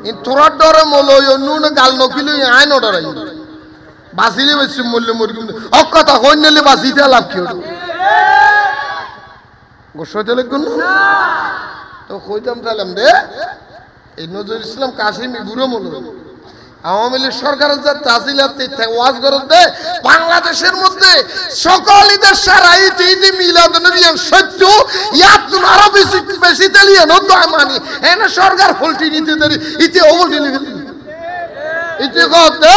in তোরার ডরে মলই অন্য গাল নকিলে আইন ডরাই বাসিলে বেশি মূল্য মুরগি অকথা হইনলে বাসিতে লাভ কি হলো গোসতে লাগুন তো কইতাম তাইলাম রে এই নজরুল ইসলাম কাসিমি বুড়ো মূল আওয়ামী লীগ সরকারের যা তাজিলাতে ওয়াজ করতে বাংলাদেশের মধ্যে সকল ঈদের সারা ঈদ মিলাদুন্নবী সত্য ইয়াতুন আরো বেশি তেলিয়ে নতো মানি এনে সরকার ফলটি নিতে দেরি ইতে ওলটি লিখে ইতে কথা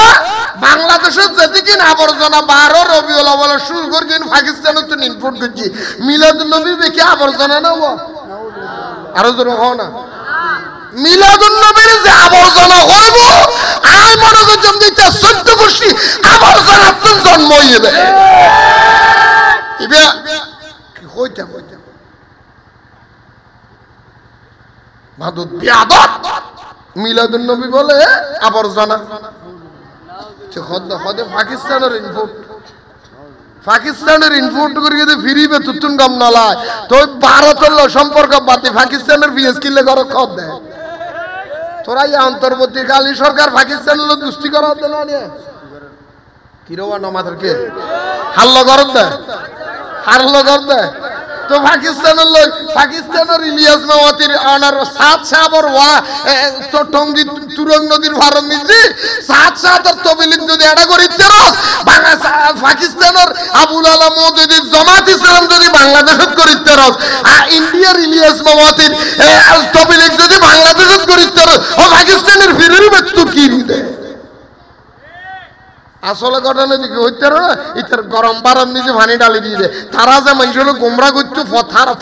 বাংলাদেশের যেদিকে আবর্জনা 12 রবিউল আউয়াল শুরু করছেন পাকিস্তানে তো ইনপুট করছি মিলাদুন্নবী বেকে আবর্জনা না আরো জোর হও না মিলাদুন্নবীর যে আবর্জনা হইব আই মনে করছম দিতে 14 গোষ্ঠী আবর্জনা তুন জন্ম হইবে ইবে কি হইতাম মাদুদ বিয়াদত মিলাদুন্নবী বলে আবর্জনা যে খদ পাকিস্তানের ইনপুট করে যদি ফিরিবে তুতুন গম নলায় তো ভারতের সম্পর্ক বাতি পাকিস্তানের পিএস কিলে করে খদ দেয় তোরা এই অন্তর্বর্তীকালী সরকার পাকিস্তানের লোক দুষ্টি করা হতে না নিয়ে কিরবা নমাদেরকে হাল্লো করত দেয় হারলো কর দেয় তো পাকিস্তানের ইলিয়াস মাওয়াতির আনার সাত সাবর ওয়া তো টঙ্গি তুরং নদীর ভারত মিজি সাত সাতর তবিলিক যদি এটা করি তেরস পাকিস্তানের আবুল আলা মওদুদি জামাত ইসলাম যদি বাংলাদেশত করি তেরস আর ইন্ডিয়ার ইলিয়াস মাওয়াতির তবিলিক যদি বাংলাদেশত করি তেরস ও পাকিস্তানের ফিরের মৃত্যু কি দিতে আসলে ঘটনা দিকে হইতে না ইতার গরম বারাম নিজে পানি ডালি দিয়ে দে তারা যে মানুষের গোমরা করতো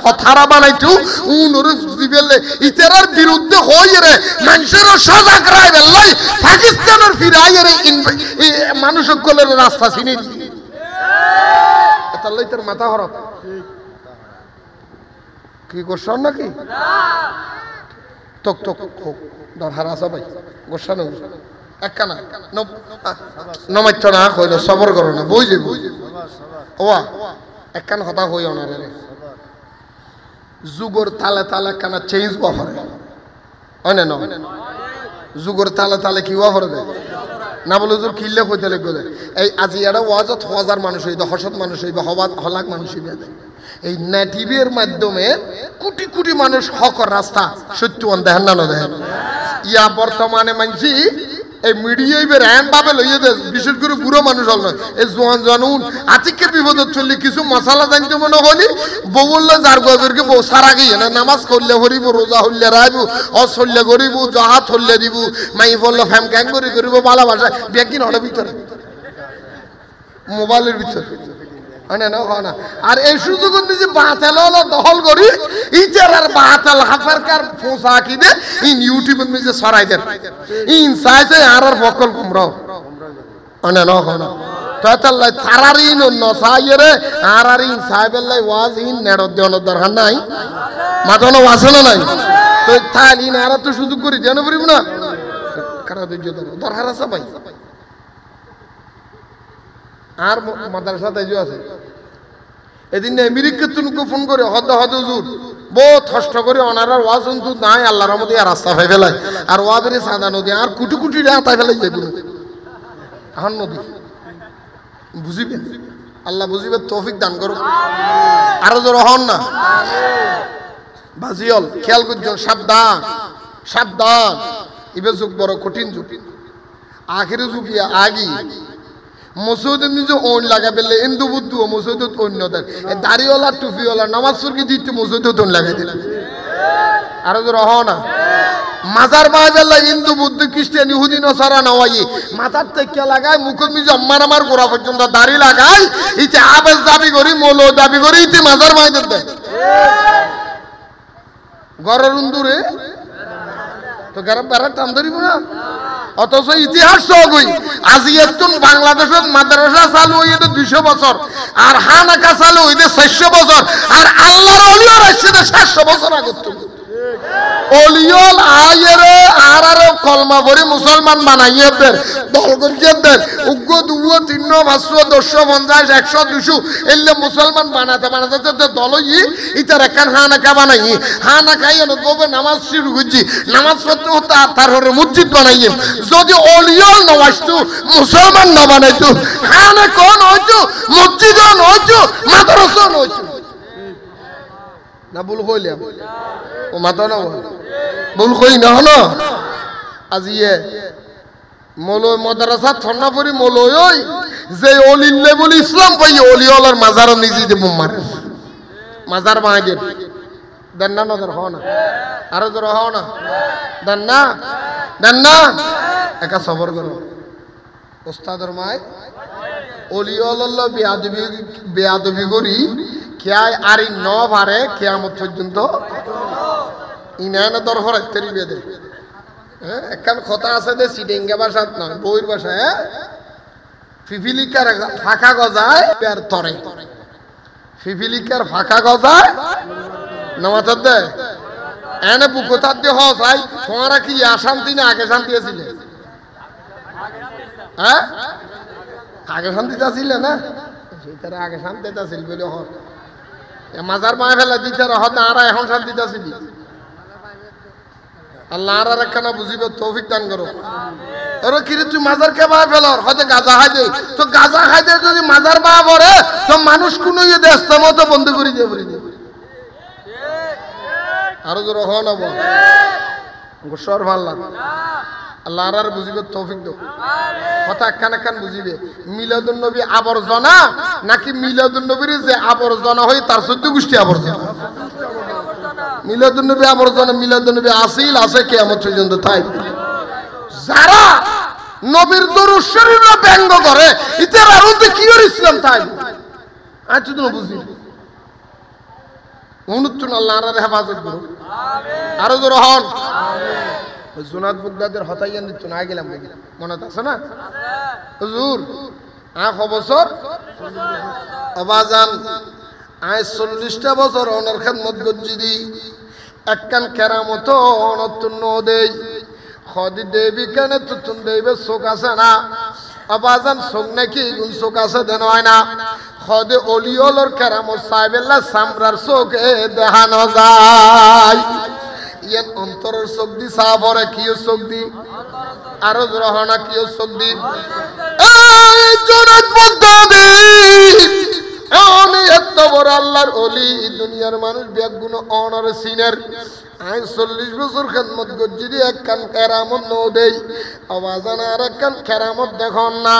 ফথারা বানাইতো উনর দিবেলে ইতার বিরুদ্ধে হই রে মানুষের সজাগ রায় বেলাই পাকিস্তানের ফিরাই রে মানুষ সকলের রাস্তা চিনি দিয়ে তাহলে ইতার মাথা হরক কি করছন নাকি তক তক দরহার আসা ভাই গোসা না একখানা নমাইত না কইল সবর করো না বই যাব ওয়া একখান কথা কই ওনারে যুগর তালে তালে একখানা চেঞ্জ বাফরে হয় না যুগর তালে তালে কি বাফরে দেয় না বলে জোর কিল্লে কইতে লাগবে এই আজি এটা ওয়াজত 1000 মানুষ হইবে হসত মানুষ হইবে হলাক মানুষ হইবে এই নেটিভের মাধ্যমে কোটি কোটি মানুষ হকর রাস্তা সত্যবান দেখেন না দেখেন ইয়া বর্তমানে মানছি এই মিডিয়ায় বের এম ভাবে লইয়ে দে বিশেষ করে বুড়ো মানুষ হল না এই জোয়ান জানুন আতিককে বিপদত চললি কিছু মশালা জানতে মনে হলি বউ বললে যার গজরকে বউ সারা গিয়ে না নামাজ করলে হরিব রোজা হইলে রাইব অসল্লে করিব জাহাত হইলে দিব মাই বললে ফ্যাম গ্যাং করি করিব ভালোবাসা ব্যাগিন হলে ভিতরে মোবাইলের ভিতরে না আর এই সুযোগ নিজে বাতাল দখল করি ইটার আর বাতাল হাফারকার ফোসা কিনে ইন ইউটিউবের নিজে সরাই দেন ইন সাইজে আর বকল কুমরাও না তাতাল্লাই তারারিন নসাইরে আর ইন সাইবেল্লাই ওয়াজ ইন নেড় দেন দরকার নাই মাথানো ওয়াসনা নাই তো তালিন আর তো সুযোগ করি দেন পারিব না কারা দিজ দরকার আছে ভাই আর মাদ্রাসা তাইজো আছে এদিন আমেরিকা তুনকে ফোন করে হদ হুজুর বহুত কষ্ট করে ওনারা ওয়াজ কিন্তু নাই আল্লাহর রহমতে আর রাস্তা পাই ফেলাই আর ওয়াবেরে সাদা নদী আর কুটি কুটি রাস্তা ফেলাই যাইব এখন নদী বুঝিবেন আল্লাহ বুঝিবে তৌফিক দান করুন আরো জোর হন না বাজিয়ল খেয়াল করছো সাবধান সাবধান ইবে যুগ বড় কঠিন যুগ আখিরে যুগ আগি মসজিদে নিজে ওন লাগাবেলে হিন্দু বুদ্ধু মসজিদে অন্য দেন দাড়িওয়ালা টুপিওয়ালা নামাজ সুরকি দিতে মসজিদে ওন লাগাই দিলেন আরো তো রহ না মাজার বাজাল্লা হিন্দু বুদ্ধ খ্রিস্টান ইহুদি নসারা নওয়াই মাথার থেকে লাগায় মুখের মিজে আম্মার আমার গোড়া পর্যন্ত দাড়ি লাগায় ইতে আবেজ দাবি করি মৌলো দাবি করি ইতে মাজার বাজার দেয় গরের উন্দুরে তো গরম বেড়া টান ধরিব না অথচ ইতিহাস সহগই আজি একজন বাংলাদেশের মাদ্রাসা চালু হইতে 200 বছর আর হানাকা চালু হইতে 400 বছর আর আল্লাহর ওলিও রাশিদে 700 বছর আগত অলিয়ল আয়েরে আর কল কলমা পড়ি মুসলমান বানাইয়ে দেন দল করিয়ে দেন উগ্র দুয়ো তিন 500 250 100 200 এলে মুসলমান বানাতে বানাতে দলই ইতার একখান হানাকা বানাই হানাকাই অনুভবে নামাজ শুরু করছি নামাজ পড়তে হতে তার হরে মসজিদ বানাইয়ে যদি অলিয়ল নওয়াজতু মুসলমান না বানাইতো হানা কোন হইতো মসজিদ হইতো মাদ্রাসা হইতো না ভুল কইলাম ও মাথা না ভুল কই না হলো আজিয়ে মৌল মাদ্রাসা থন্নাপুরি মৌলই যে অলিল্লে বলি ইসলাম পাই অলিওয়ালার মাজার নিজে যে মারে মাজার বানাই দেন না নজর হও না আরো জোর হও না দেন না একা সবর করো ওস্তাদের মায় অলিওয়ালার বেয়াদবি করি খেয়ায় আরি ন ভারে কিয়ামত পর্যন্ত ইনায়না দরফর তেরি বেদে একখান কথা আছে যে সিডেঙ্গা ভাষাত নয় বইয়ের ভাষায় ফিফিলিকার ফাঁকা গজায় আর তরে ফিফিলিকার ফাঁকা গজায় নামাজ দে এনে বুকতার দিয়ে হস ভাই তোমারা কি শান্তি না আগে শান্তি ছিলে হ্যাঁ আগে শান্তিতে ছিলে না সেটার আগে শান্তিতে ছিল বলে হস মাজার মায় ফেলা দিতে হত আর এখন শান্তিতে ছিলি আল্লাহ আর একখানা বুঝিব তৌফিক দান করো আরে কিরে তুই মাজার কে বায় ফেলর হয়তো গাঁজা খাই দে তো গাঁজা খাই দে যদি মাজার বা পড়ে তো মানুষ কোন ইয়ে দেশটা মতো বন্ধ করে দিয়ে পড়ি আরো জোর হ না বল গোসর ভাল লাগে আল্লাহ আর বুঝিব তৌফিক দাও কথা একখান বুঝিবে মিলাদুন নবী আবর্জনা নাকি মিলাদুন নবীর যে আবর্জনা হয় তার 14 গোষ্ঠী আবর্জনা মিলাদুন নবী আবর্জনা মিলাদুন নবী আসিল আছে কিয়ামত পর্যন্ত তাই যারা নবীর দরুদ শরীফ ব্যঙ্গ করে ইতার আর কি আর ইসলাম তাই আজ তো বুঝি অনুত্তর আল্লাহ আর হেফাজত করো আমিন আরো জোর হন আমিন জুনাদ বুগদাদের হতাইয়ান দিত না গেলাম মনে আছে না হুজুর আখ বছর আবাজান আয় 40টা বছর ওনার খেদমত গজ্জিদি একখান কেরামত অনতুন্ন দেই খদি দেবী কেন তুতুন দেবে চোখ আছে না আবাজান চোখ নাকি গুণ চোখ আছে দেন হয় না খদে অলিওলর কেরামত সাহেবেল্লা সামরার চোখে দেখানো যায় ইয়ান অন্তরের চোখ দি সাহাবরে কিও চোখ দি আরো রহনা কিও চোখ দি এই জনাত বগদাদি আমি এত বড় আল্লাহর ওলি দুনিয়ার মানুষ বেগুন অনার সিনের আই 40 বছর খেদমত গজ্জিদি একখান কেরামত নো দেই আওয়াজান আর একখান কেরামত দেখুন না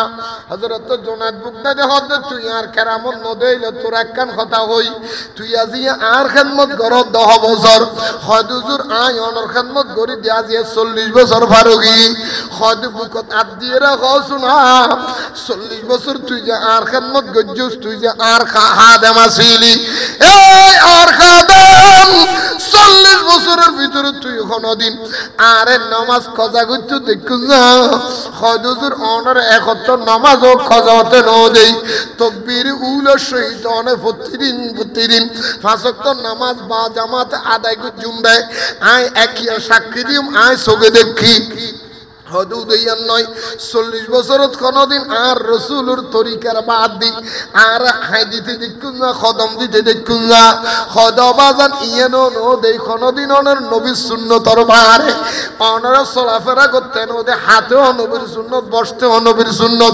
হযরত জুনাদ বুগদাদি হদ তুই আর কেরামত নো দেইলে তোর একখান কথা হই তুই আজি আর খেদমত কর 10 বছর হদ হুজুর আই অনর খেদমত করি দি আজি 40 বছর ফারুগি হদ বুকত আদ দিয়ে রাখ শুনা 40 বছর তুই যে আর খেদমত গজ্জুস তুই যে আর খাদেম আসিলি এই আর খাদেম 40 বছরের ভিতরে তুই কোনদিন আরে নামাজ কজা করতে দেখুন না হযুর অনর একত্র নামাজ ও কজাতে ন দেই তাকবীর উলা শহীদ অনে প্রতিদিন পাঁচ ওয়াক্ত নামাজ বা জামাত আদায় করে জুমবে আই একিয়া সাক্ষী দিম আই চোখে দেখি হদু দেয়ান নয় 40 বছরত কোনদিন আর রাসূলের তরিকার বাদ দি আর হাই দিতে দেখুন না কদম দিতে দেখুন না খদবাজান ইয়ানো নো দেই কোনদিন ওনার নবীর সুন্নতর বারে ওনারা চলাফেরা করতেন ওদের হাতেও নবীর সুন্নত বসতেও নবীর সুন্নত